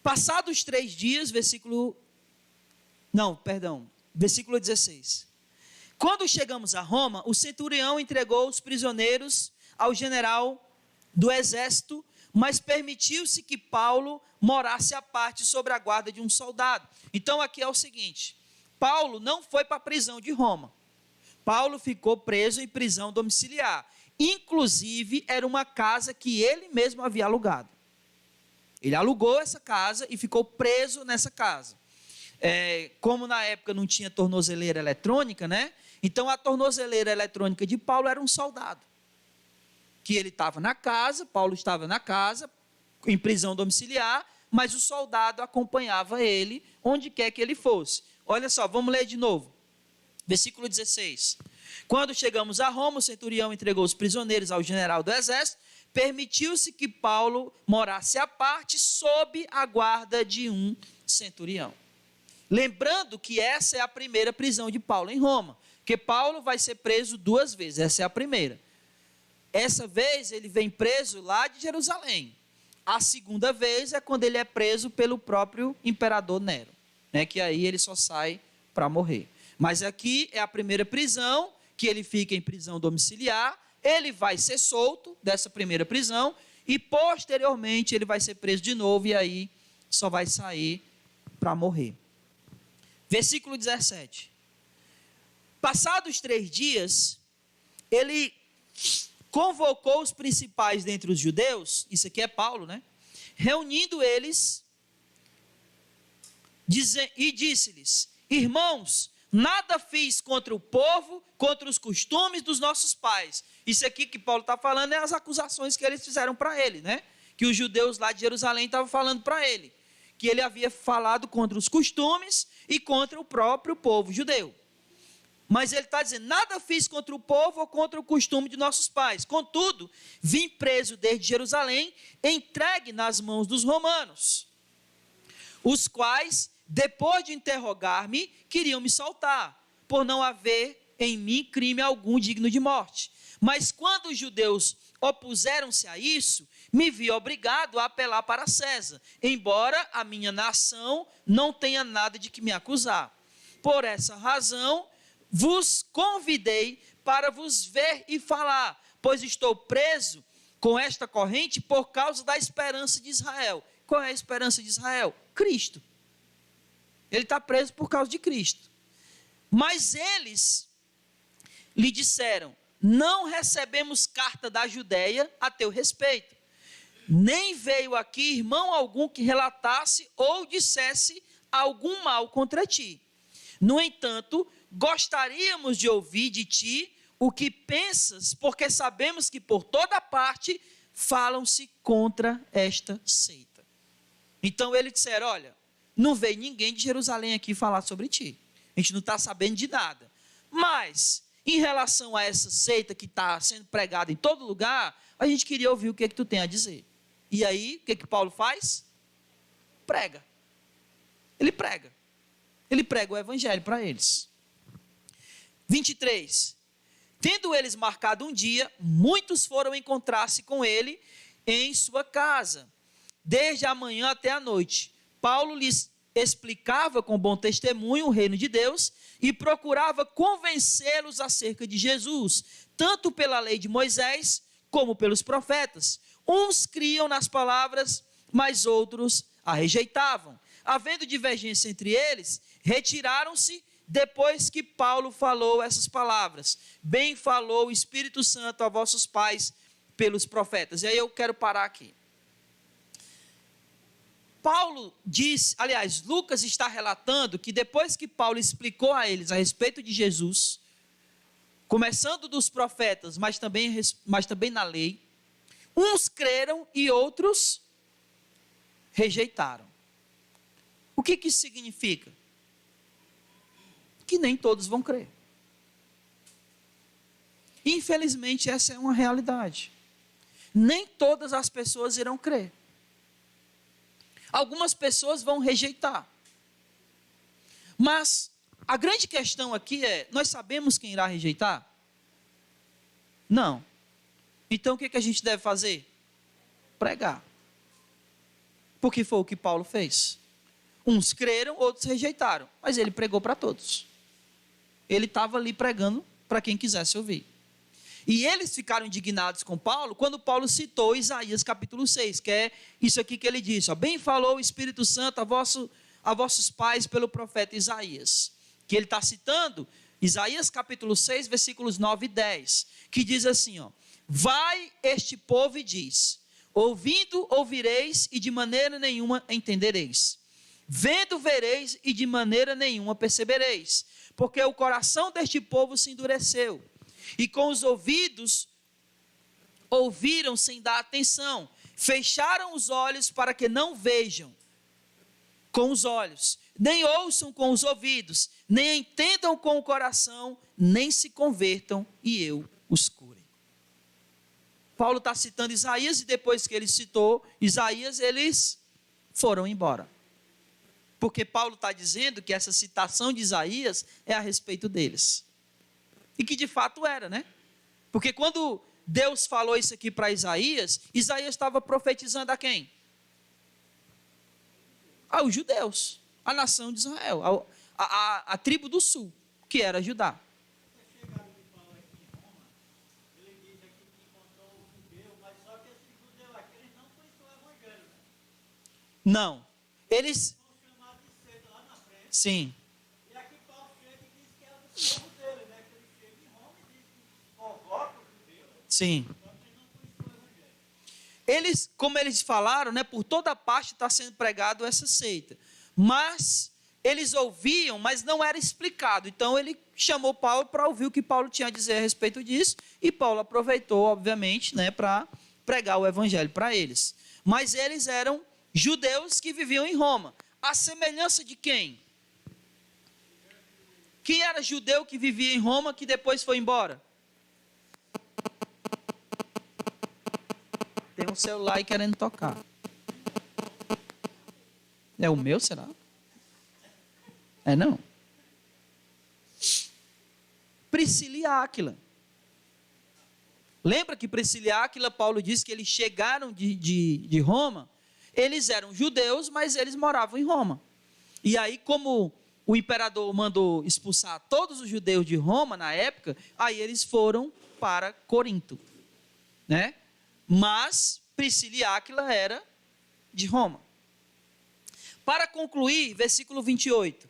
Passados 3 dias, versículo 16. Quando chegamos a Roma, o centurião entregou os prisioneiros ao general do exército, mas permitiu-se que Paulo morasse à parte sobre a guarda de um soldado. Então aqui é o seguinte, Paulo não foi para a prisão de Roma. Paulo ficou preso em prisão domiciliar. Inclusive, era uma casa que ele mesmo havia alugado. Ele alugou essa casa e ficou preso nessa casa. Como na época não tinha tornozeleira eletrônica, né? Então a tornozeleira eletrônica de Paulo era um soldado. Que ele estava na casa, Paulo estava na casa, em prisão domiciliar, mas o soldado acompanhava ele onde quer que ele fosse. Olha só, vamos ler de novo. Versículo 16. Quando chegamos a Roma, o centurião entregou os prisioneiros ao general do exército, permitiu-se que Paulo morasse à parte sob a guarda de um centurião. Lembrando que essa é a primeira prisão de Paulo em Roma, porque Paulo vai ser preso 2 vezes, essa é a primeira. Essa vez ele vem preso lá de Jerusalém. A segunda vez é quando ele é preso pelo próprio imperador Nero, né, que aí ele só sai para morrer. Mas aqui é a primeira prisão, que ele fica em prisão domiciliar, ele vai ser solto dessa primeira prisão e posteriormente ele vai ser preso de novo e aí só vai sair para morrer. Versículo 17. Passados 3 dias, ele convocou os principais dentre os judeus, isso aqui é Paulo, né? Reunindo eles e disse-lhes: irmãos, nada fiz contra o povo, contra os costumes dos nossos pais. Isso aqui que Paulo está falando é as acusações que eles fizeram para ele, né? Que os judeus lá de Jerusalém estavam falando para ele. Que ele havia falado contra os costumes e contra o próprio povo judeu. Mas ele está dizendo, nada fiz contra o povo ou contra o costume de nossos pais. Contudo, vim preso desde Jerusalém, entregue nas mãos dos romanos, os quais, depois de interrogar-me, queriam me soltar, por não haver em mim crime algum digno de morte. Mas quando os judeus opuseram-se a isso, me vi obrigado a apelar para César, embora a minha nação não tenha nada de que me acusar. Por essa razão, vos convidei para vos ver e falar, pois estou preso com esta corrente por causa da esperança de Israel. Qual é a esperança de Israel? Cristo. Ele está preso por causa de Cristo. Mas eles lhe disseram, não recebemos carta da Judéia a teu respeito, nem veio aqui irmão algum que relatasse ou dissesse algum mal contra ti. No entanto, gostaríamos de ouvir de ti o que pensas, porque sabemos que por toda parte falam-se contra esta seita. Então eles disseram, olha, não veio ninguém de Jerusalém aqui falar sobre ti. A gente não está sabendo de nada. Mas, em relação a essa seita que está sendo pregada em todo lugar, a gente queria ouvir o que tu tem a dizer. E aí, o que Paulo faz? Prega. Ele prega. Ele prega o evangelho para eles. 23. Tendo eles marcado um dia, muitos foram encontrar-se com ele em sua casa, desde a manhã até a noite. Paulo lhes explicava com bom testemunho o reino de Deus e procurava convencê-los acerca de Jesus, tanto pela lei de Moisés como pelos profetas. Uns criam nas palavras, mas outros a rejeitavam. Havendo divergência entre eles, retiraram-se depois que Paulo falou essas palavras. Bem falou o Espírito Santo a vossos pais pelos profetas. E aí eu quero parar aqui. Paulo diz, aliás, Lucas está relatando que depois que Paulo explicou a eles a respeito de Jesus, começando dos profetas, mas também na lei, uns creram e outros rejeitaram. O que isso significa? Que nem todos vão crer. Infelizmente, essa é uma realidade. Nem todas as pessoas irão crer. Algumas pessoas vão rejeitar. Mas a grande questão aqui é, nós sabemos quem irá rejeitar? Não. Então o que a gente deve fazer? Pregar. Porque foi o que Paulo fez. Uns creram, outros rejeitaram. Mas ele pregou para todos. Ele estava ali pregando para quem quisesse ouvir. E eles ficaram indignados com Paulo quando Paulo citou Isaías capítulo 6, que é isso aqui que ele disse, ó, bem falou o Espírito Santo a vossos pais pelo profeta Isaías, que ele está citando Isaías capítulo 6, versículos 9 e 10, que diz assim, ó, vai este povo e diz, ouvindo ouvireis e de maneira nenhuma entendereis, vendo vereis e de maneira nenhuma percebereis, porque o coração deste povo se endureceu, e com os ouvidos ouviram sem dar atenção, fecharam os olhos para que não vejam com os olhos, nem ouçam com os ouvidos, nem entendam com o coração, nem se convertam e eu os cure. Paulo está citando Isaías e depois que ele citou Isaías, eles foram embora. Porque Paulo está dizendo que essa citação de Isaías é a respeito deles. E que de fato era, né? Porque quando Deus falou isso aqui para Isaías, Isaías estava profetizando a quem? Aos judeus, a nação de Israel, a tribo do sul, que era Judá. Não, eles... Sim. E aqui Paulo chega e diz que era do povo dele, né? Que ele chega em Roma e diz que convoca os judeus. Sim. Eles, como eles falaram, né? Por toda parte está sendo pregado essa seita. Mas eles ouviam, mas não era explicado. Então ele chamou Paulo para ouvir o que Paulo tinha a dizer a respeito disso. E Paulo aproveitou, obviamente, né? Para pregar o evangelho para eles. Mas eles eram judeus que viviam em Roma. A semelhança de quem? Quem era judeu que vivia em Roma que depois foi embora? Tem um celular aí querendo tocar. É o meu, será? É não? Priscila e Áquila. Lembra que Priscila e Áquila, Paulo disse que eles chegaram de Roma? Eles eram judeus, mas eles moravam em Roma. E aí, como o imperador mandou expulsar todos os judeus de Roma na época, aí eles foram para Corinto, né? Mas Priscila e Áquila era de Roma. Para concluir, versículo 28.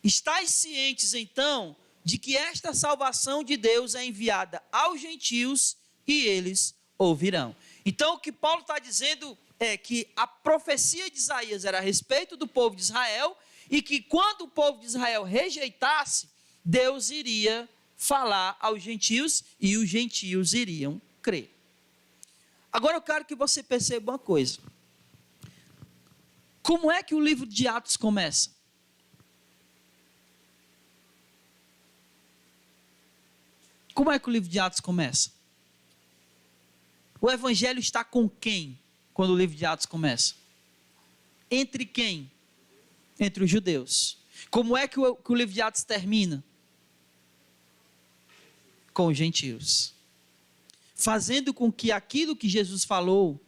Estais cientes, então, de que esta salvação de Deus é enviada aos gentios e eles ouvirão. Então, o que Paulo está dizendo é que a profecia de Isaías era a respeito do povo de Israel e que quando o povo de Israel rejeitasse, Deus iria falar aos gentios e os gentios iriam crer. Agora eu quero que você perceba uma coisa. Como é que o livro de Atos começa? Como é que o livro de Atos começa? O evangelho está com quem quando o livro de Atos começa? Entre quem? Entre os judeus. Como é que o livro de Atos termina? Com os gentios. Fazendo com que aquilo que Jesus falou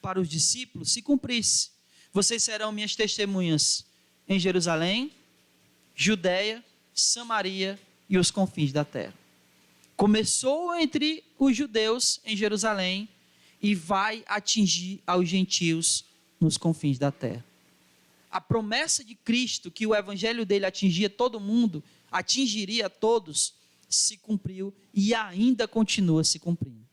para os discípulos se cumprisse. Vocês serão minhas testemunhas em Jerusalém, Judeia, Samaria e os confins da terra. Começou entre os judeus em Jerusalém e vai atingir aos gentios nos confins da terra. A promessa de Cristo que o evangelho dele atingia todo mundo, atingiria todos, se cumpriu e ainda continua se cumprindo.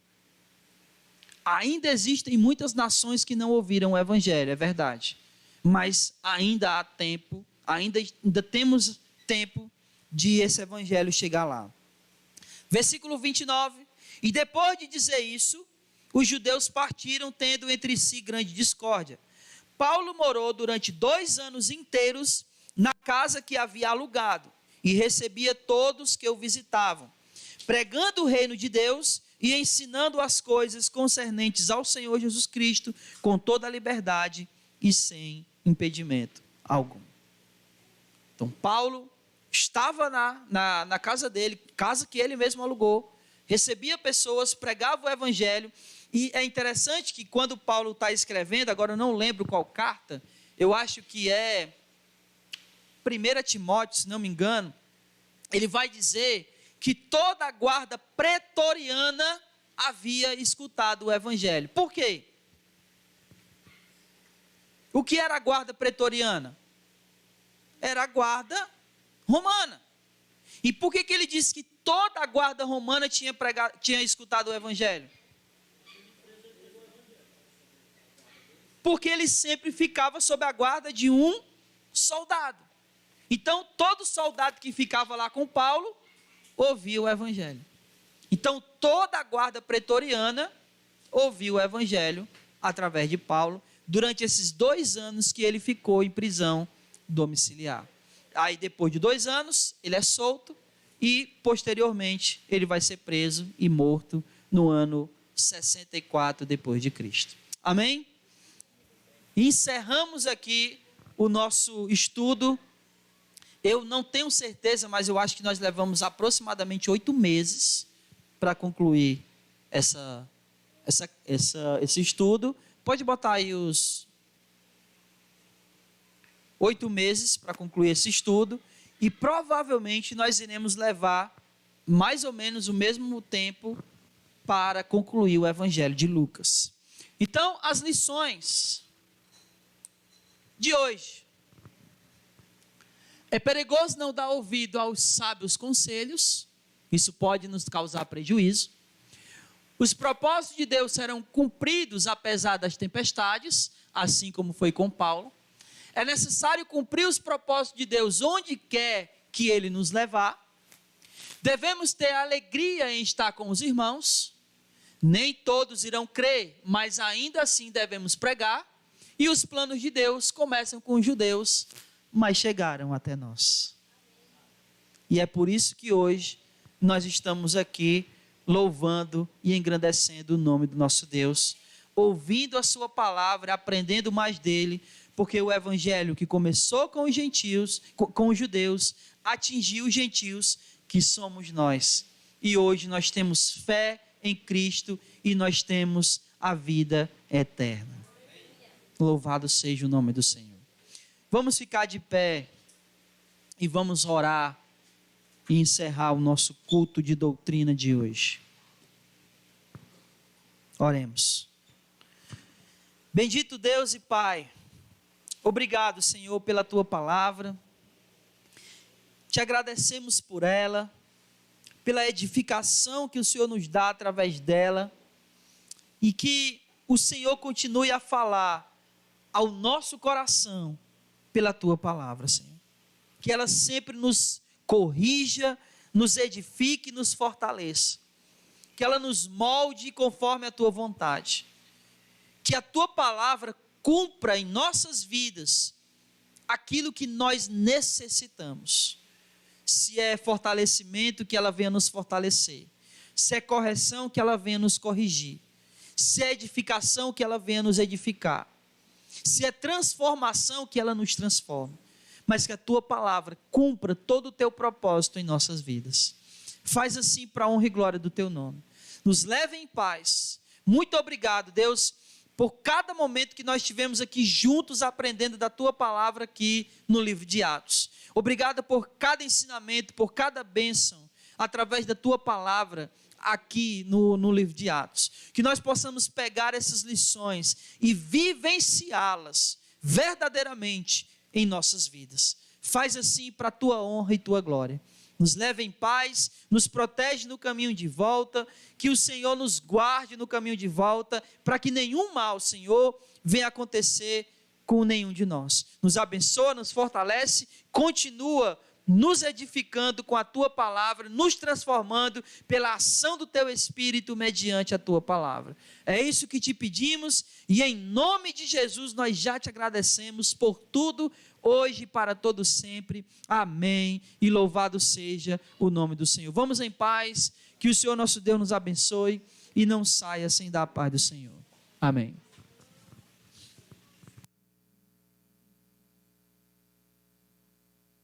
Ainda existem muitas nações que não ouviram o evangelho, é verdade. Mas ainda há tempo, ainda temos tempo de esse evangelho chegar lá. Versículo 29. E depois de dizer isso, os judeus partiram tendo entre si grande discórdia. Paulo morou durante 2 anos inteiros na casa que havia alugado e recebia todos que o visitavam, pregando o reino de Deus e ensinando as coisas concernentes ao Senhor Jesus Cristo com toda a liberdade e sem impedimento algum. Então Paulo estava na casa dele, casa que ele mesmo alugou, recebia pessoas, pregava o evangelho, e é interessante que quando Paulo está escrevendo, agora eu não lembro qual carta, eu acho que é 1 Timóteo, se não me engano, ele vai dizer que toda a guarda pretoriana havia escutado o evangelho. Por quê? O que era a guarda pretoriana? Era a guarda romana. E por que ele disse que toda a guarda romana tinha escutado o evangelho? Porque ele sempre ficava sob a guarda de um soldado. Então, todo soldado que ficava lá com Paulo, ouvia o evangelho. Então, toda a guarda pretoriana ouviu o evangelho através de Paulo, durante esses 2 anos que ele ficou em prisão domiciliar. Aí, depois de 2 anos, ele é solto e, posteriormente, ele vai ser preso e morto no ano 64 depois de Cristo. Amém? Encerramos aqui o nosso estudo. Eu não tenho certeza, mas eu acho que nós levamos aproximadamente 8 meses para concluir esse estudo. Pode botar aí os 8 meses para concluir esse estudo. E provavelmente nós iremos levar mais ou menos o mesmo tempo para concluir o Evangelho de Lucas. Então, as lições de hoje. É perigoso não dar ouvido aos sábios conselhos, isso pode nos causar prejuízo. Os propósitos de Deus serão cumpridos apesar das tempestades, assim como foi com Paulo. É necessário cumprir os propósitos de Deus onde quer que Ele nos levar. Devemos ter alegria em estar com os irmãos. Nem todos irão crer, mas ainda assim devemos pregar. E os planos de Deus começam com os judeus, mas chegaram até nós. E é por isso que hoje nós estamos aqui louvando e engrandecendo o nome do nosso Deus, ouvindo a sua palavra, aprendendo mais dele, porque o evangelho que começou com os gentios, com os judeus, atingiu os gentios, que somos nós. E hoje nós temos fé em Cristo e nós temos a vida eterna. Louvado seja o nome do Senhor. Vamos ficar de pé e vamos orar e encerrar o nosso culto de doutrina de hoje. Oremos. Bendito Deus e Pai, obrigado, Senhor, pela Tua palavra. Te agradecemos por ela, pela edificação que o Senhor nos dá através dela, e que o Senhor continue a falar ao nosso coração pela Tua palavra, Senhor. Que ela sempre nos corrija, nos edifique e nos fortaleça. Que ela nos molde conforme a Tua vontade. Que a Tua palavra cumpra em nossas vidas aquilo que nós necessitamos. Se é fortalecimento, que ela venha nos fortalecer. Se é correção, que ela venha nos corrigir. Se é edificação, que ela venha nos edificar. Se é transformação, que ela nos transforme. Mas que a Tua palavra cumpra todo o Teu propósito em nossas vidas. Faz assim para a honra e glória do Teu nome. Nos leve em paz. Muito obrigado, Deus, por cada momento que nós tivemos aqui juntos aprendendo da Tua palavra aqui no livro de Atos. Obrigado por cada ensinamento, por cada bênção, através da Tua palavra aqui no livro de Atos. Que nós possamos pegar essas lições e vivenciá-las verdadeiramente em nossas vidas. Faz assim para a Tua honra e Tua glória. Nos leve em paz, nos protege no caminho de volta, que o Senhor nos guarde no caminho de volta, para que nenhum mal, Senhor, venha acontecer com nenhum de nós. Nos abençoa, nos fortalece, continua nos edificando com a Tua palavra, nos transformando pela ação do Teu Espírito mediante a Tua palavra. É isso que te pedimos e em nome de Jesus nós já te agradecemos por tudo, hoje e para todo sempre. Amém. E louvado seja o nome do Senhor. Vamos em paz, que o Senhor nosso Deus nos abençoe e não saia sem dar a paz do Senhor. Amém.